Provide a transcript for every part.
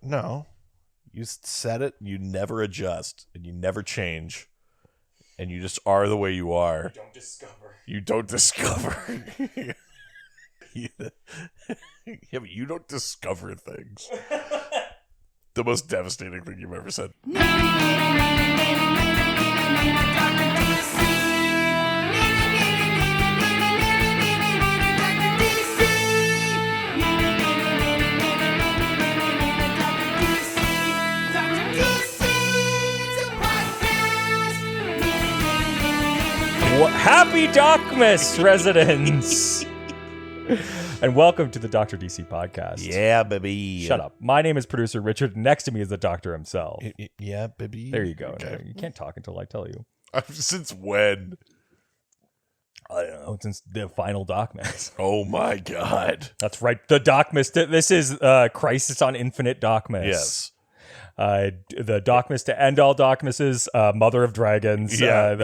No. You set it, you never adjust, and you never change. And you just are the way you are. You don't discover. Yeah, but you don't discover things. The most devastating thing you've ever said. Happy DocMas residents! And welcome to the Dr. DC podcast. Yeah, baby. Shut up. My name is producer Richard. Next to me is the doctor himself. Yeah, baby. There you go. Okay. You can't talk until I tell you. Since when? I don't know. Since the final DocMas. Oh my god. That's right. The DocMas. This is Crisis on Infinite DocMas. Yes. The DocMas to end all DocMases, Mother of Dragons. Yeah.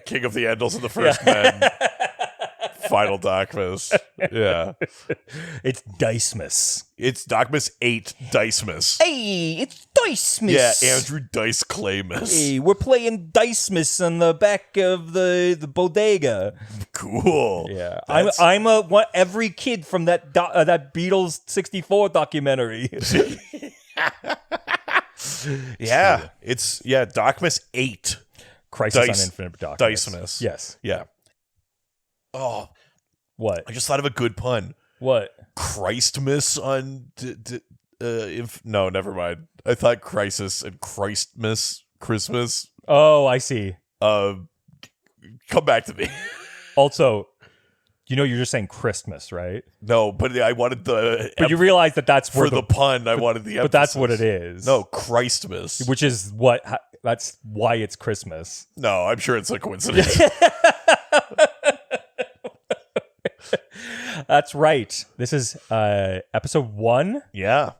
King of the Andals and the First Men. Final DocMas. Yeah. It's DiceMas. It's DocMas VIII DiceMas. Hey, it's DiceMas. Yeah, Andrew Dice Claymas. Hey, we're playing DiceMas on the back of the bodega. Cool. Yeah, I'm every kid from that that Beatles '64 documentary. Yeah, it's DocMas VIII. Crisis on Infinite DocMas. DiceMas. Yes. Yeah. Oh, what? I just thought of a good pun. What? Christmas on no, never mind. I thought crisis and Christmas, Christmas. Oh, I see. Come back to me. Also, you're just saying Christmas, right? No, but I wanted the. But you realize that's where for the pun. I wanted the. But that's what it is. No, Christmas. Which is that's why it's Christmas. No, I'm sure it's a coincidence. That's right. This is episode 1. Yeah.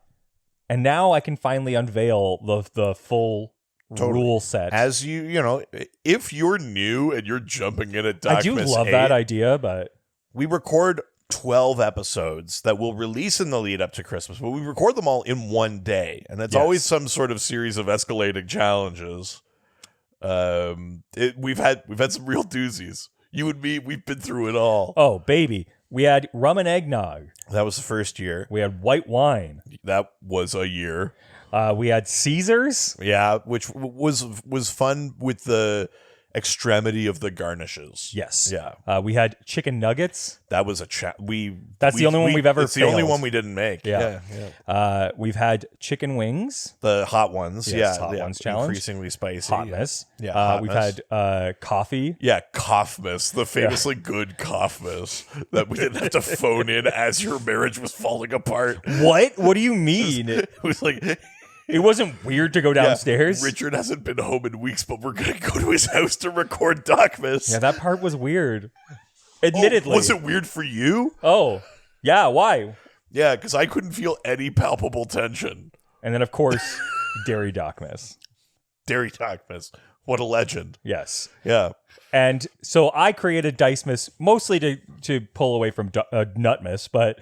And now I can finally unveil the full rule set. As if you're new and you're jumping in at DocMas I do love that idea, but we record 12 episodes that we'll release in the lead up to Christmas, but we record them all in one day, and it's always some sort of series of escalating challenges. We've had some real doozies. You and me, we've been through it all. Oh, baby. We had rum and eggnog. That was the first year. We had white wine. That was a year. We had Caesars. Yeah, which was fun with the extremity of the garnishes. Yes. Yeah. We had chicken nuggets. That was That's the only one we've ever It's the only one we didn't make. Yeah. We've had chicken wings. The hot ones. Yes, hot ones challenge. Increasingly spicy. Hotmas. Yeah. Hotmas. We've had coffee. Yeah, Coughmas, the famously good Coughmas that we didn't have to phone in as your marriage was falling apart. What? What do you mean? It was like... It wasn't weird to go downstairs. Yeah, Richard hasn't been home in weeks, but we're going to go to his house to record DocMas. Yeah, that part was weird. Admittedly. Oh, was it weird for you? Oh, yeah, why? Yeah, because I couldn't feel any palpable tension. And then, of course, Dairy DocMas. Dairy DocMas. What a legend. Yes. Yeah. And so I created DiceMas mostly to pull away from Nutmas, but...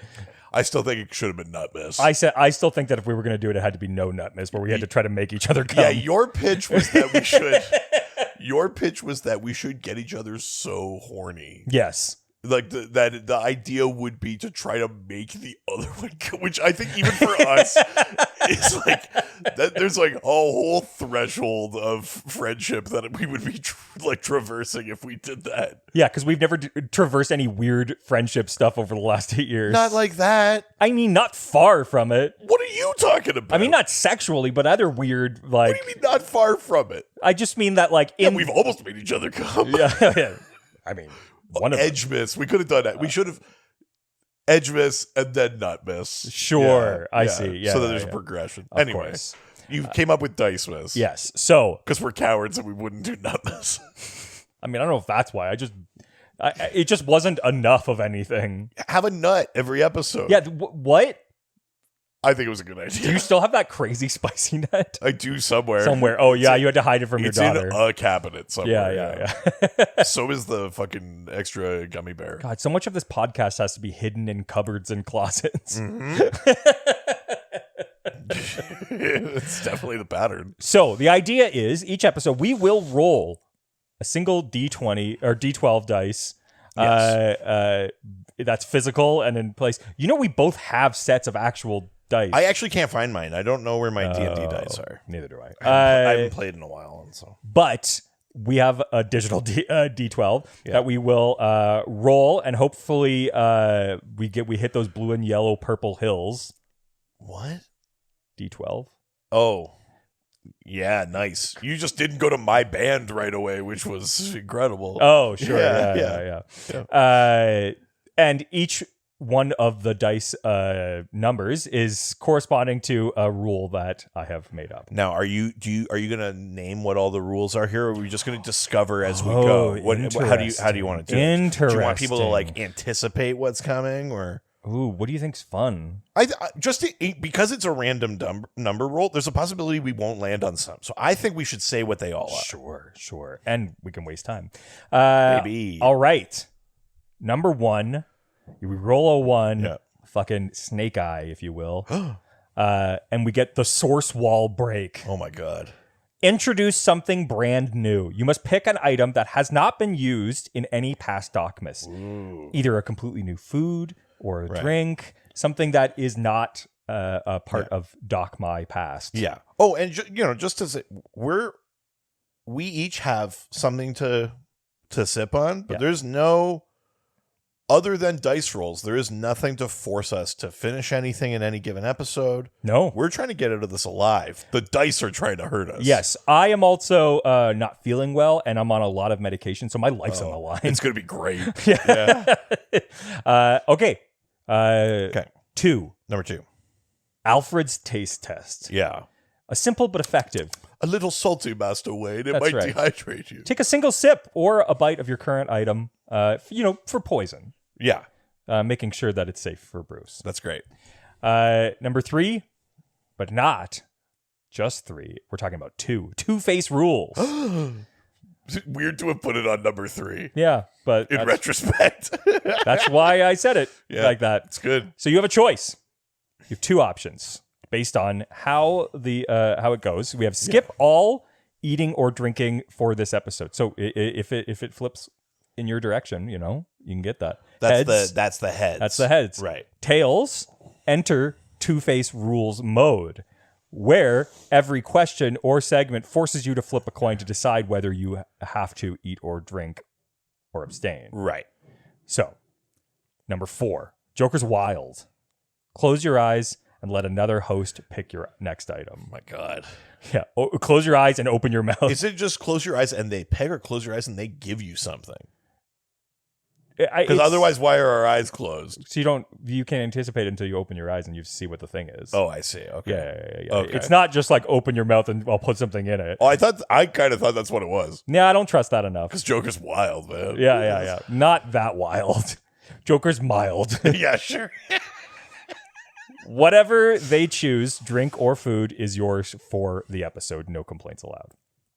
I still think it should have been Nutmas. I still think that if we were going to do it, it had to be no Nutmas, where we had to try to make each other come. Yeah, your pitch was that we should. Your pitch was that we should get each other so horny. Yes. Like that the idea would be to try to make the other one go, which I think even for us is like that there's like a whole threshold of friendship that we would be traversing if we did that. Yeah, because we've never traversed any weird friendship stuff over the last 8 years. Not like that. I mean, not far from it. What are you talking about? I mean, not sexually, but other weird, like... What do you mean not far from it? I just mean that, like... We've almost made each other come. Yeah. I mean... Edgemas. We could have done that. We should have Edgemas and then Nutmas. Sure. I see. Yeah. So that there's a progression. Of Anyway, course. You came up with DiceMas. Yes. So... Because we're cowards and we wouldn't do Nutmas. I mean, I don't know if that's why. It just wasn't enough of anything. Have a nut every episode. Yeah. What? I think it was a good idea. Do you still have that crazy spicy nut? I do somewhere. Oh, yeah. You had to hide it from your it's daughter. in a cabinet somewhere. Yeah. So is the fucking extra gummy bear. God, so much of this podcast has to be hidden in cupboards and closets. Mm-hmm. It's definitely the pattern. So the idea is each episode we will roll a single D20 or D12 dice. Yes. That's physical and in place. We both have sets of actual dice. I actually can't find mine. I don't know where my D&D dice are. Neither do I. I haven't played in a while, and so. But we have a digital D12 that we will roll, and hopefully we hit those blue and yellow purple hills. What? D12. Oh. Yeah, nice. You just didn't go to my band right away, which was incredible. Oh, sure. Yeah. And each one of the dice numbers is corresponding to a rule that I have made up. Now, are you gonna name what all the rules are here, or are we just gonna discover as we go? How do you want to do it? Interesting. Do you want people to like anticipate what's coming, or? Ooh, what do you think's fun? Because it's a random number roll, there's a possibility we won't land on some. So I think we should say what they all are. Sure. And we can waste time. Maybe. All right. Number 1, we roll a 1, Yeah. fucking snake eye, if you will. And we get the source wall break. Oh my God. Introduce something brand new. You must pick an item that has not been used in any past DocMas. Either a completely new food or a drink, something that is not a part of DocMai past. Yeah. Oh, and just as we each have something to sip on, but there's no, other than dice rolls, there is nothing to force us to finish anything in any given episode. No. We're trying to get out of this alive. The dice are trying to hurt us. Yes. I am also not feeling well, and I'm on a lot of medication, so my life's on the line. It's going to be great. Yeah. Okay. Okay. 2. Number 2. Alfred's taste test. Yeah. A simple but effective. A little salty, Master Wayne. It That's might right. dehydrate you. Take a single sip or a bite of your current item, for poison. Yeah. Making sure that it's safe for Bruce. That's great. Number 3, but not just 3. We're talking about 2. Two-face rules. Weird to have put it on number 3. Yeah, but In retrospect. that's why I said it like that. It's good. So you have a choice. You have 2 options based on how it goes. We have skip all eating or drinking for this episode. So if it flips in your direction, you can get that. That's Heads, the heads. That's the heads. Right. Tails, enter two-face rules mode, where every question or segment forces you to flip a coin to decide whether you have to eat or drink or abstain. Right. So, number 4, Joker's Wild. Close your eyes and let another host pick your next item. Oh my God. Yeah. Close your eyes and open your mouth. Is it just close your eyes and they pick, or close your eyes and they give you something? Because otherwise, why are our eyes closed? So you can't anticipate until you open your eyes and you see what the thing is. Oh, I see. Okay. Yeah. Okay. It's not just like open your mouth and I'll put something in it. Oh, I kind of thought that's what it was. Yeah, I don't trust that enough. Because Joker's wild, man. Yeah. Not that wild. Joker's mild. Yeah, sure. Whatever they choose, drink or food, is yours for the episode. No complaints allowed.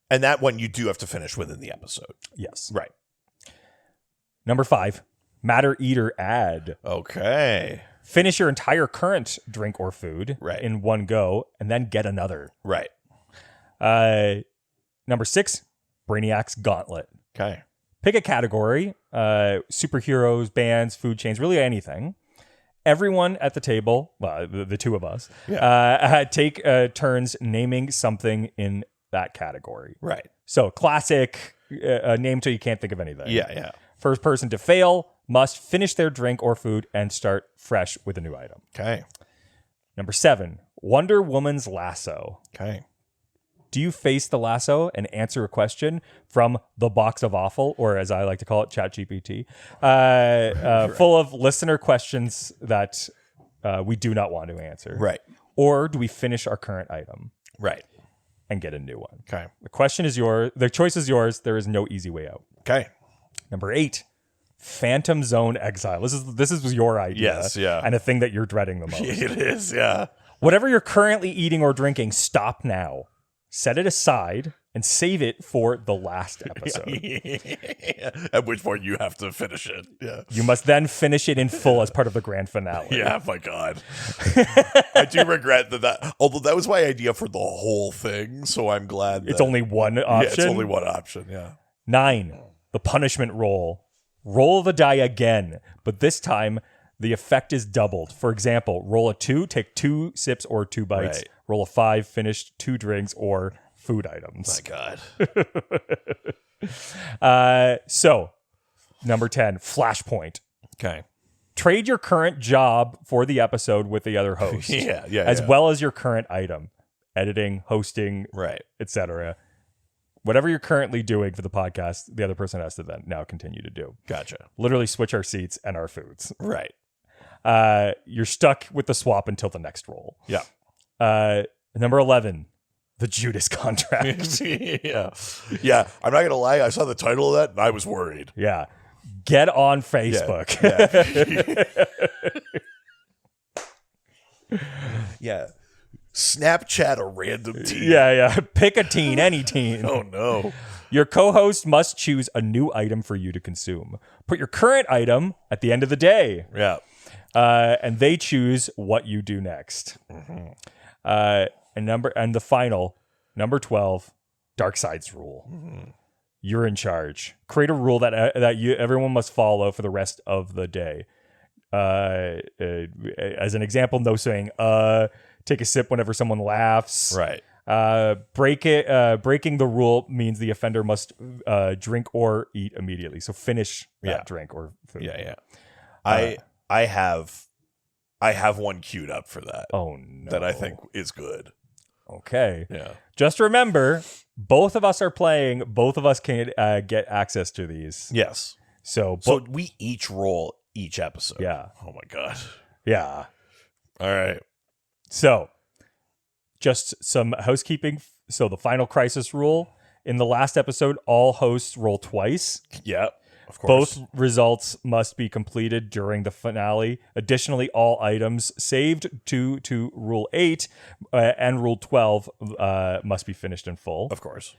And that one you do have to finish within the episode. Yes. Right. Number 5, Matter Eater ad. Okay. Finish your entire current drink or food Right. in one go, and then get another. Right. Number 6, Brainiac's Gauntlet. Okay. Pick a category, superheroes, bands, food chains, really anything. Everyone at the table, well, the 2 of us, take turns naming something in that category. Right. So classic, name till you can't think of anything. Yeah. First person to fail must finish their drink or food and start fresh with a new item. Okay. Number 7, Wonder Woman's Lasso. Okay. Do you face the lasso and answer a question from the box of awful, or as I like to call it, ChatGPT, full of listener questions that we do not want to answer? Right. Or do we finish our current item? Right. And get a new one? Okay. The question is yours. The choice is yours. There is no easy way out. Okay. Number 8, Phantom Zone Exile. This is your idea. Yes, yeah. And a thing that you're dreading the most. It is, yeah. Whatever you're currently eating or drinking, stop now. Set it aside and save it for the last episode. At which point you have to finish it. Yeah. You must then finish it in full as part of the grand finale. Yeah, my God. I do regret that, although that was my idea for the whole thing, so I'm glad that... It's only one option? Yeah, it's only one option, yeah. 9, the punishment roll. Roll the die again, but this time the effect is doubled. For example, roll a 2, take 2 sips or 2 bites. Right. Roll a 5, finish 2 drinks or food items. My God. So, number 10, flashpoint. Okay. Trade your current job for the episode with the other host. As well as your current item. Editing, hosting, right, etc. Whatever you're currently doing for the podcast, the other person has to then now continue to do. Gotcha. Literally switch our seats and our foods. Right. You're stuck with the swap until the next roll. Yeah. Number 11, the Judas contract. Yeah. I'm not gonna lie. I saw the title of that and I was worried. Yeah. Get on Facebook. Yeah. Yeah. Snapchat a random teen. Yeah. Pick a teen, any teen. Oh no. Your co-host must choose a new item for you to consume. Put your current item at the end of the day. Yeah. And they choose what you do next. Mm-hmm. And the final, number 12, Dark Sides rule. Mm-hmm. You're in charge. Create a rule that everyone must follow for the rest of the day. As an example, no saying take a sip whenever someone laughs. Right. Breaking the rule means the offender must drink or eat immediately. So finish that drink or food. Yeah. I have one queued up for that. Oh no. That I think is good. Okay. Yeah. Just remember, both of us are playing. Both of us can get access to these. Yes. So we each roll each episode. Yeah. Oh my God. Yeah. All right. So, just some housekeeping. So, the final crisis rule. In the last episode, all hosts roll twice. Yeah, of course. Both results must be completed during the finale. Additionally, all items saved to Rule 8 and Rule 12 must be finished in full. Of course.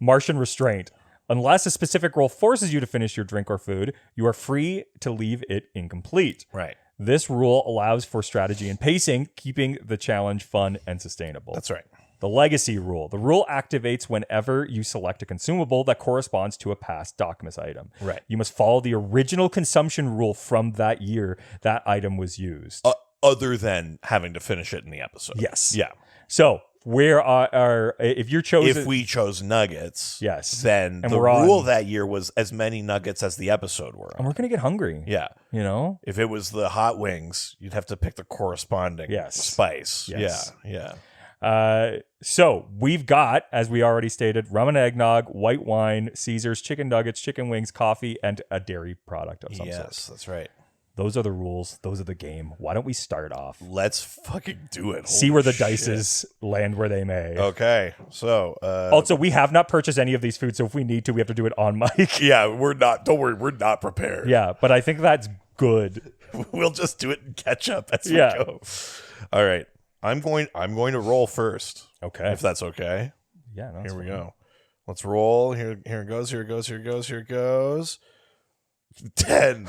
Martian restraint. Unless a specific role forces you to finish your drink or food, you are free to leave it incomplete. Right. This rule allows for strategy and pacing, keeping the challenge fun and sustainable. That's right. The legacy rule. The rule activates whenever you select a consumable that corresponds to a past DocMas item. Right. You must follow the original consumption rule from that year that item was used. Other than having to finish it in the episode. Yes. Yeah. So, where are if you're chosen? If we chose nuggets, yes, then the rule that year was as many nuggets as the episode were on. And we're gonna get hungry. Yeah, you know, if it was the hot wings, you'd have to pick the corresponding spice. Yes. Yeah. So we've got, as we already stated, rum and eggnog, white wine, Caesars, chicken nuggets, chicken wings, coffee, and a dairy product of some sort. Yes, that's right. Those are the rules. Those are the game. Why don't we start off? Let's fucking do it. See where the dices land where they may. Okay. So, also, we have not purchased any of these foods, so if we need to, we have to do it on mic. Yeah, we're not. Don't worry, we're not prepared. Yeah, but I think that's good. We'll just do it and catch up as we go. All right. I'm going to roll first. Okay. If that's okay. Yeah. No, here we go. Let's roll. Here it goes. Here it goes. Here it goes. Here it goes. 10.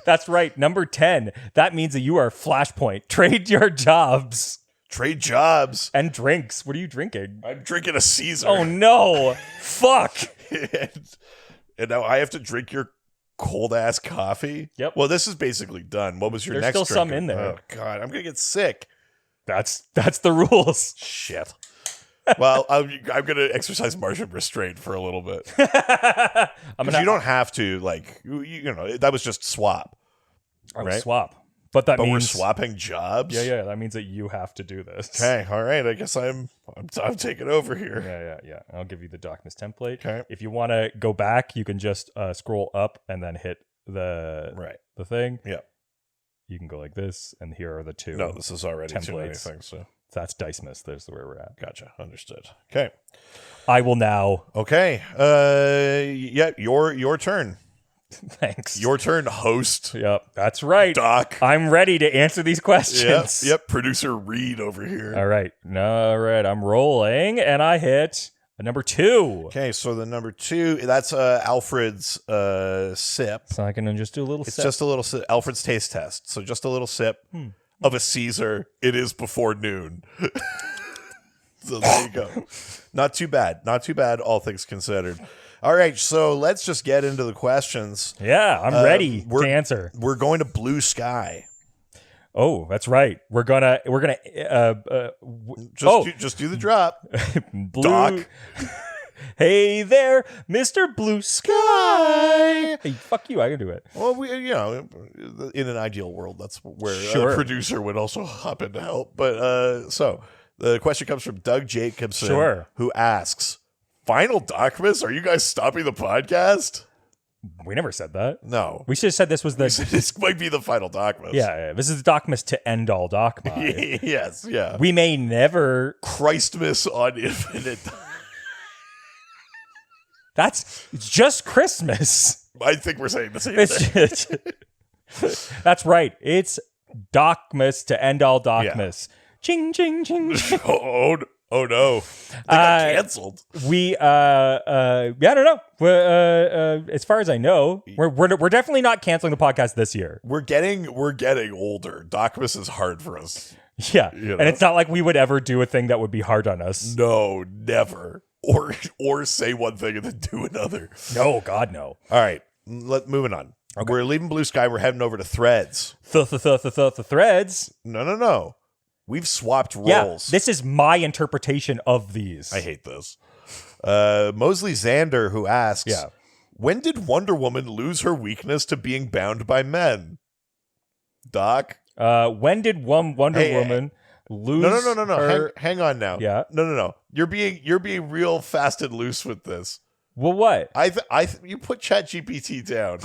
That's right. Number 10. That means that you are Flashpoint. Trade your jobs. Trade jobs. And drinks. What are you drinking? I'm drinking a Caesar. Oh, no. Fuck. And now I have to drink your cold-ass coffee? Yep. Well, this is basically done. What was your next There's still some in there. Oh, God. I'm going to get sick. That's the rules. Shit. Well, I'm going to exercise Martian restraint for a little bit. You don't have to, like, you know, that was just swap. Right? Swap. But means we're swapping jobs? Yeah. That means that you have to do this. Okay. All right. I guess I'm taking over here. Yeah. I'll give you the DocMas template. Okay. If you want to go back, you can just scroll up and then hit the thing. Yeah. You can go like this, and here are the two. No, this is already templates. Too many things. So that's DiceMas. There's where we're at. Gotcha. Understood. Okay. I will now. Okay. Yeah. Your turn. Thanks. Your turn, host. Yep, that's right. Doc. I'm ready to answer these questions. Yep. Producer Reed over here. All right. I'm rolling, and I hit a number 2. Okay, so the number 2, that's Alfred's sip. So I can just do a little It's sip. just a little sip. Alfred's taste test. So just a little sip of a Caesar. It is before noon. So there you go. Not too bad, all things considered. All right, so let's just get into the questions. Yeah, I'm ready to answer. We're going to Blue Sky. Oh, that's right. We're gonna Just do the drop. Blue. Doc. Hey there, Mr. Blue Sky. Hey, fuck you, I can do it. Well, in an ideal world, that's where Sure. a producer would also hop in to help. But so the question comes from Doug Jacobson, Sure. who asks, "Final DocMas? Are you guys stopping the podcast?" We never said that. No. We should have said this was the This might be the final DocMas. yeah. This is the DocMas to end all DocMas. Yes, yeah. We may never. Christmas on Infinite. It's just Christmas. I think we're saying the same thing. That's right. It's DocMas to end all DocMas. Yeah. Ching ching ching. Oh no. They got canceled. I don't know. As far as I know, we're definitely not canceling the podcast this year. We're getting older. DocMas is hard for us. Yeah. You know? And it's not like we would ever do a thing that would be hard on us. No, never. Or say one thing and then do another. No, God, no. All right, moving on. Okay. We're leaving Blue Sky. We're heading over to Threads. The Threads. No. We've swapped roles. Yeah, this is my interpretation of these. I hate this. Mosley Xander, who asks, when did Wonder Woman lose her weakness to being bound by men? Doc? When did Wonder Woman lose? No. Her... Hang on now. Yeah. No. You're being real fast and loose with this. Well, what? You put ChatGPT down.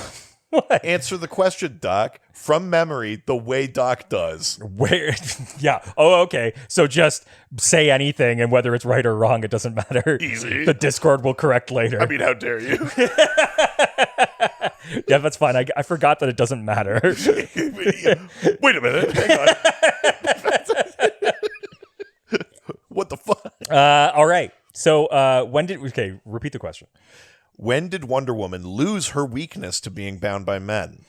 What? Answer the question, Doc, from memory, the way Doc does. Where? Yeah. Oh, okay. So just say anything, and whether it's right or wrong, it doesn't matter. Easy. The Discord will correct later. I mean, how dare you? Yeah, that's fine. I forgot that it doesn't matter. Wait a minute. Hang on. What the fuck? All right. So repeat the question. When did Wonder Woman lose her weakness to being bound by men?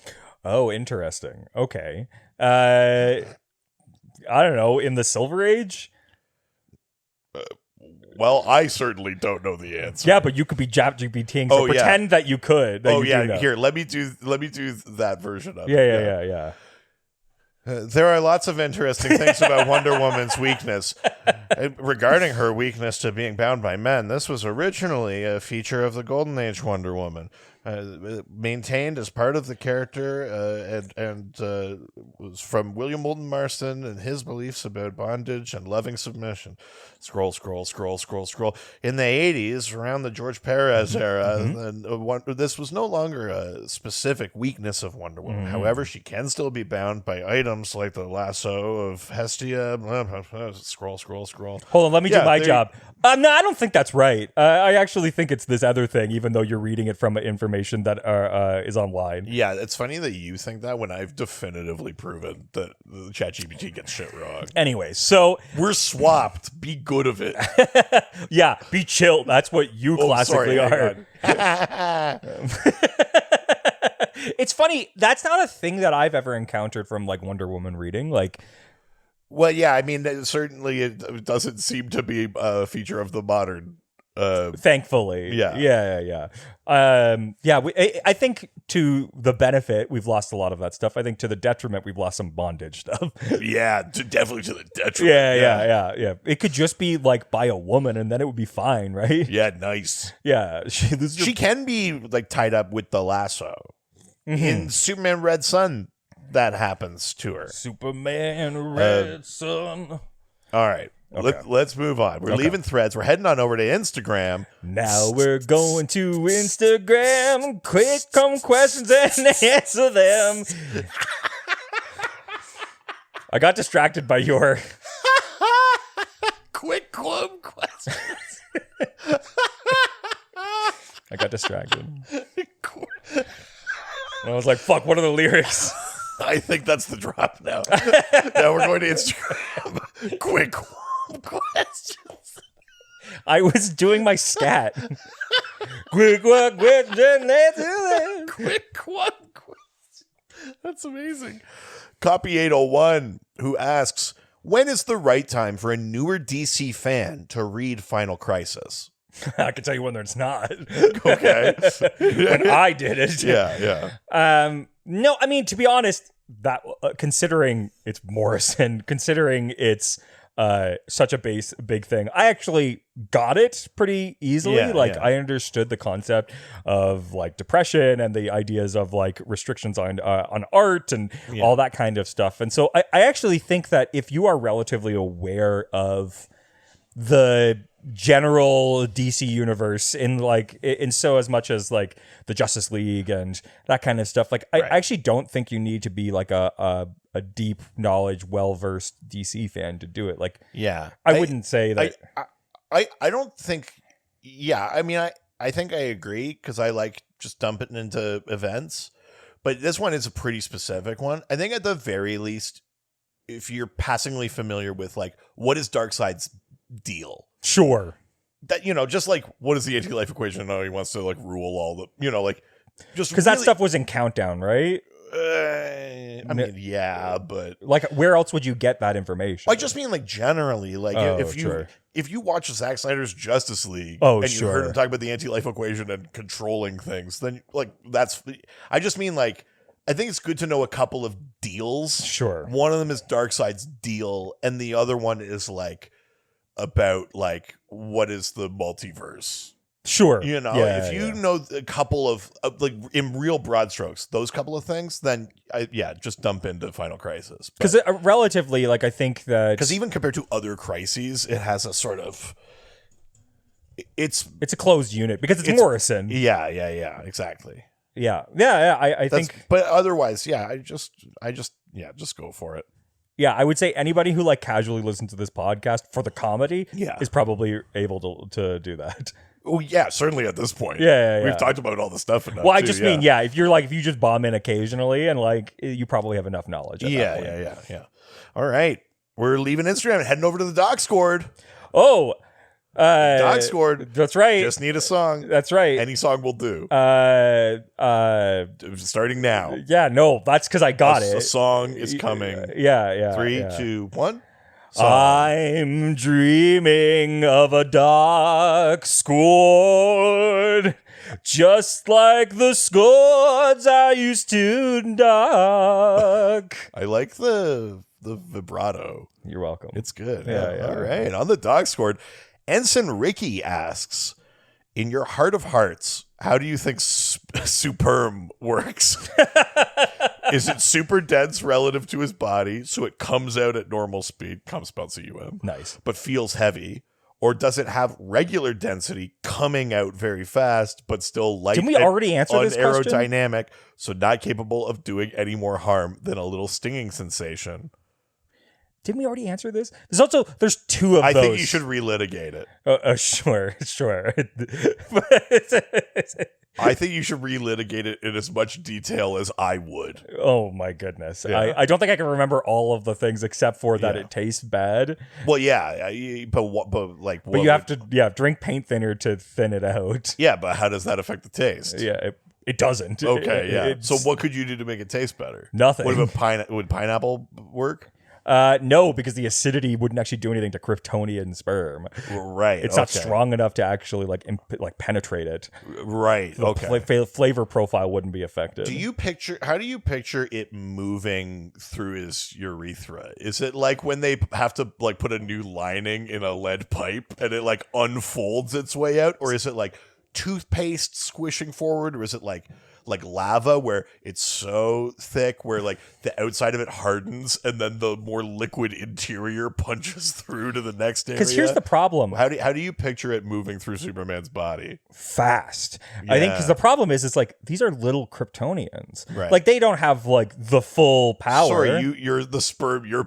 Oh, interesting. Okay. I don't know. In the Silver Age? Well, I certainly don't know the answer. Yeah, but you could be ChatGPTing, so pretend that you could. That Here, let me do that version of it. Yeah. There are lots of interesting things about Wonder Woman's weakness. Regarding her weakness to being bound by men, this was originally a feature of the Golden Age Wonder Woman, maintained as part of the character, and was from William Moulton Marston and his beliefs about bondage and loving submission. Scroll. In the 80s, around the George Perez era, this was no longer a specific weakness of Wonder Woman. However, she can still be bound by items like the lasso of Hestia. Scroll. Hold on, let me do my job. No, I don't think that's right. I actually think it's this other thing, even though you're reading it from information that is online. Yeah, it's funny that you think that when I've definitively proven that the ChatGPT gets shit wrong. Anyway, so we're swapped. Be good of it. Yeah, be chill. That's what you classically are. It's funny. That's not a thing that I've ever encountered from like Wonder Woman reading. Like, well, yeah, I mean, certainly it doesn't seem to be a feature of the modern. Thankfully, yeah. I think to the benefit, we've lost a lot of that stuff. I think to the detriment, we've lost some bondage stuff. Yeah, definitely to the detriment. Yeah. It could just be like by a woman, and then it would be fine, right? Yeah, nice. Yeah, she can be like tied up with the lasso. In Superman Red Sun, that happens to her. Superman Red Sun. All right. Okay. Let's move on. We're leaving Threads. We're heading on over to Instagram. Now we're going to Instagram. Quick, come questions and answer them. I got distracted by your quick, come questions. I got distracted. And I was like, fuck, what are the lyrics? I think that's the drop now. Now we're going to Instagram. Quick questions. I was doing my scat. Quick question, let's do this. Quick one question. That's amazing. Copy 801, who asks, when is the right time for a newer DC fan to read Final Crisis? I can tell you when it's not. Okay. When I did it. Yeah. No, I mean, to be honest, that considering it's Morrison, considering it's such a big thing, I actually got it pretty easily. I understood the concept of like depression and the ideas of like restrictions on art and all that kind of stuff. And so I actually think that if you are relatively aware of the general DC universe in so as much as like the Justice League and that kind of stuff, like I actually don't think you need to be like a deep knowledge, well-versed DC fan to do it. Like, I wouldn't say that. I don't think. Yeah, I mean, I think I agree because I like just dumping into events, but this one is a pretty specific one. I think at the very least, if you're passingly familiar with like what is Darkseid's deal. Sure. That, just like, what is the anti-life equation? No, he wants to like rule all the, like, just because that stuff was in Countdown, right? I mean, yeah, but like, where else would you get that information? I just mean like generally, like if you watch Zack Snyder's Justice League and you heard him talk about the anti-life equation and controlling things, then like I just mean like, I think it's good to know a couple of deals. Sure. One of them is Darkseid's deal, and the other one is like about like what is the multiverse. Sure. If you know a couple of like in real broad strokes, those couple of things, then just dump into Final Crisis. Because relatively, like, I think that because even compared to other crises, it has a sort of it's a closed unit because it's Morrison. Yeah, exactly. Yeah. I think, but otherwise, just go for it. Yeah, I would say anybody who like casually listens to this podcast for the comedy is probably able to do that. Oh yeah, certainly at this point. Yeah. We've talked about all the stuff enough. Well, I just mean, if you just bomb in occasionally and like you probably have enough knowledge. Yeah. All right, we're leaving Instagram and heading over to the DocScored. Oh, DocScored. That's right. Just need a song. That's right. Any song will do. Starting now. Yeah, no, that's because I got it. A song is coming. Yeah. 3, 2, 1. Song. I'm dreaming of a dark scored, just like the scords I used to dock. I like the vibrato. You're welcome. It's good. Yeah. All right. On the DocScored, Ensign Ricky asks, in your heart of hearts, how do you think Superm works? Is it super dense relative to his body, so it comes out at normal speed, cum spelled C-U-M, nice, but feels heavy? Or does it have regular density coming out very fast, but still light? Didn't we already answer this question? Aerodynamic, so not capable of doing any more harm than a little stinging sensation. Didn't we already answer this? There's two of those. I think you should relitigate it. Sure. I think you should relitigate it in as much detail as I would. Oh my goodness. Yeah. I don't think I can remember all of the things except for that it tastes bad. Well, yeah, but you have to drink paint thinner to thin it out. Yeah, but how does that affect the taste? Yeah, it doesn't. Okay, so what could you do to make it taste better? Nothing. What about would pineapple work? No, because the acidity wouldn't actually do anything to Kryptonian sperm. Right. It's not strong enough to actually like penetrate it. Right. The flavor profile wouldn't be affected. How do you picture it moving through his urethra? Is it like when they have to like put a new lining in a lead pipe and it like unfolds its way out? Or is it like toothpaste squishing forward? Or is it like lava where it's so thick where like the outside of it hardens and then the more liquid interior punches through to the next area? Because here's the problem. How do you picture it moving through Superman's body? Fast. Yeah. I think because the problem is like these are little Kryptonians. Right. Like they don't have like the full power. Sorry, you're the sperm. You're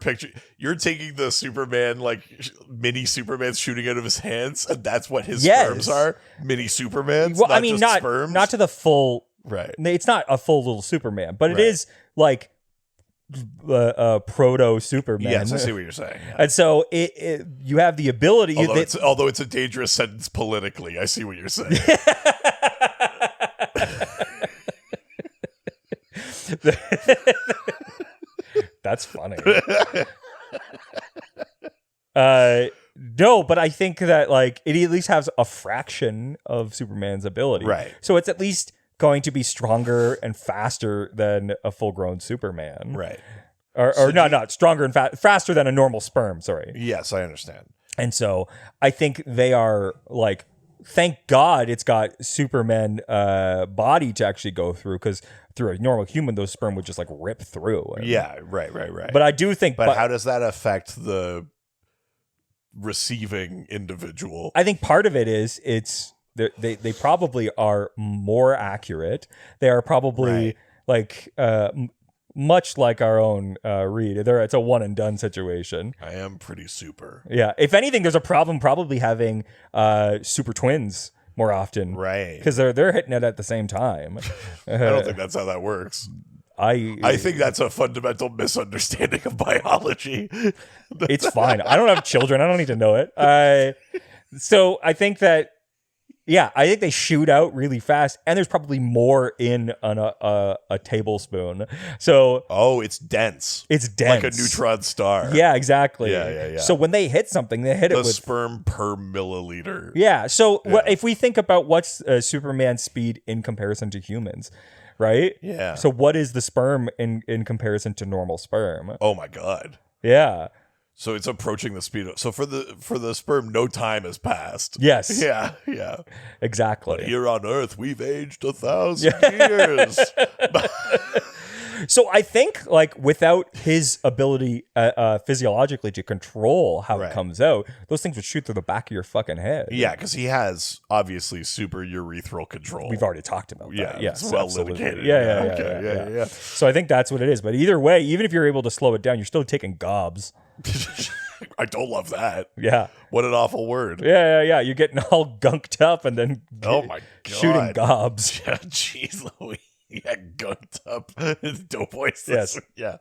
taking the Superman like mini Supermans shooting out of his hands, and that's what his sperms are. Mini Supermans. Well, I mean, not sperms. not to the full Right. It's not a full little Superman, but it Right. is like proto Superman. Yes, I see what you're saying. Yeah. And so you have the ability. Although it's a dangerous sentence politically, I see what you're saying. That's funny. No, but I think that like it at least has a fraction of Superman's ability. Right. So it's at least going to be stronger and faster than a full-grown Superman. Right. Or not stronger and faster than a normal sperm, sorry. Yes, I understand. And so I think they are like, thank God it's got Superman body to actually go through, because through a normal human, those sperm would just like rip through. Yeah, right. But I do think... But how does that affect the receiving individual? I think part of it is they probably are more accurate. They are probably like much like our own Reed. It's a one and done situation. I am pretty super. Yeah. If anything, there's a problem probably having super twins more often. Right. Because they're hitting it at the same time. I don't think that's how that works. I think that's a fundamental misunderstanding of biology. It's fine. I don't have children. I don't need to know it. So I think that, I think they shoot out really fast, and there's probably more in a tablespoon. So it's dense. It's dense. Like a neutron star. Yeah, exactly. Yeah. So when they hit something, they hit it with sperm per milliliter. Yeah. So if we think about what's Superman's speed in comparison to humans, right? Yeah. So what is the sperm in comparison to normal sperm? Oh my God. Yeah. So it's approaching the speed of... So for the sperm, no time has passed. Yes. Yeah. Exactly. But here on Earth, we've aged 1,000 years. So I think like without his ability physiologically to control how it comes out, those things would shoot through the back of your fucking head. Yeah, because he has obviously super urethral control. We've already talked about that. Yeah, Yes, it's well absolutely. litigated. Yeah. So I think that's what it is. But either way, even if you're able to slow it down, you're still taking gobs. I don't love that. Yeah. What an awful word. Yeah. You're getting all gunked up and then oh my God. shooting gobs. Yeah, jeez Louise. Yeah, gunked up. Doughboys. Yes. Yeah.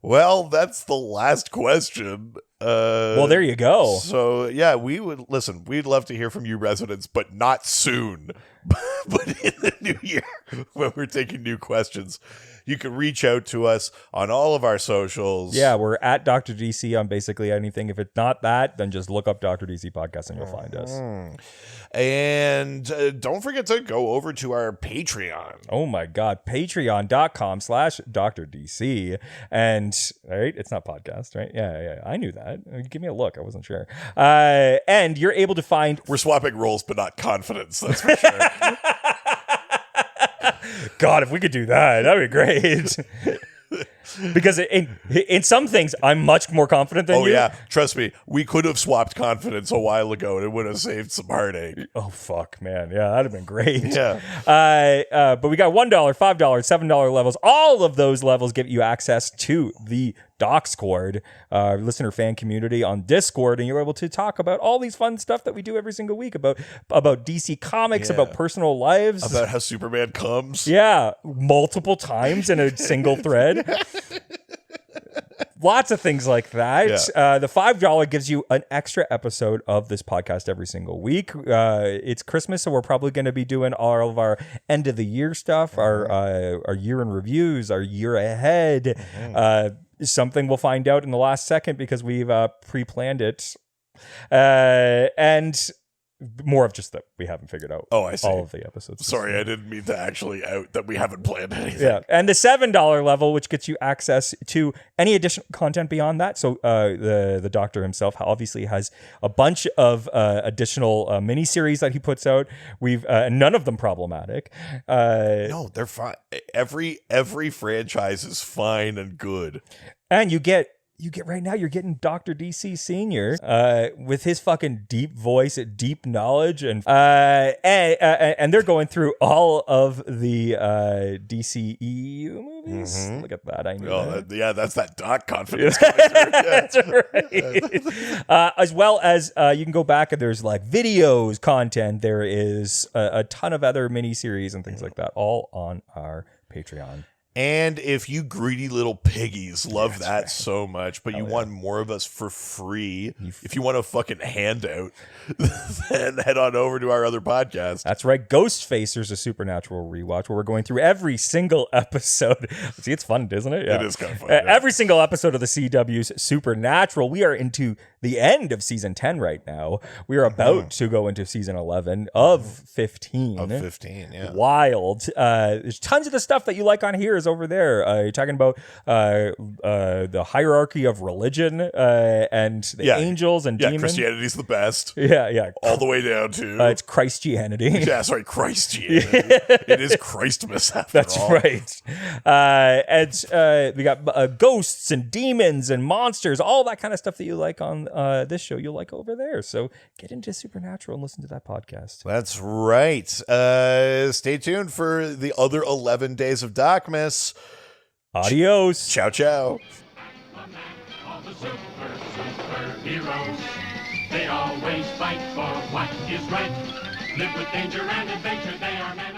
Well, that's the last question. Well, there you go. So, yeah, we'd love to hear from you residents, but not soon. But in the new year, when we're taking new questions, you can reach out to us on all of our socials. Yeah, we're at Dr. DC on basically anything. If it's not that, then just look up Dr. DC Podcast and you'll find us. And don't forget to go over to our Patreon. Oh my God, patreon.com/Dr. DC. And, right, it's not podcast, right? Yeah, I knew that. Give me a look. I wasn't sure. And you're able to find... We're swapping roles, but not confidence, that's for sure. God, if we could do that, that'd be great. Because in some things, I'm much more confident than you. Oh, yeah. Trust me. We could have swapped confidence a while ago, and it would have saved some heartache. Oh, fuck, man. Yeah, that'd have been great. Yeah. But we got $1, $5, $7 levels. All of those levels give you access to the Discord, listener fan community on Discord, and you're able to talk about all these fun stuff that we do every single week about DC Comics, about personal lives, about how Superman comes. Yeah, multiple times in a single thread. Lots of things like that. Yeah. The $5 gives you an extra episode of this podcast every single week. It's Christmas, so we're probably going to be doing all of our end of the year stuff, our year in reviews, our year ahead. Something we'll find out in the last second because we've pre-planned it. And more of just that we haven't figured out I see. all of the episodes. Sorry, I didn't mean to actually out that we haven't planned anything. Yeah, and the $7 level, which gets you access to any additional content beyond that. So the Doctor himself obviously has a bunch of additional miniseries that he puts out. We've none of them problematic. No, they're fine. Every franchise is fine and good. And you get you get right now, you're getting Dr. DC Senior with his fucking deep voice, deep knowledge, and they're going through all of the DCEU movies. Look at that, I know. That's that Doc confidence. That's right. As well as you can go back and there's like videos, content. There is a ton of other miniseries and things like that, all on our Patreon. And if you greedy little piggies love that so much, but you want more of us for free, if you want a fucking handout, then head on over to our other podcast. That's right. Ghost Facer's a Supernatural rewatch where we're going through every single episode. See, it's fun, isn't it? Yeah. It is kind of fun. Every single episode of the CW's Supernatural. We are into the end of season 10 right now. We are about to go into season 11 of 15. Of 15, yeah. Wild. There's tons of the stuff that you like on here is over there. You're talking about the hierarchy of religion and the angels and demons. Christianity's the best. Yeah. All the way down to... it's Christianity. Yeah, sorry, Christianity. It is Christmas after all. That's right. And we got ghosts and demons and monsters, all that kind of stuff that you like on this show, you'll like over there. So get into Supernatural and listen to that podcast. That's right. Stay tuned for the other 11 days of DocMas. Adios. Ciao, ciao. All the superheroes, they always fight for what is right. Live with danger and adventure, they are men.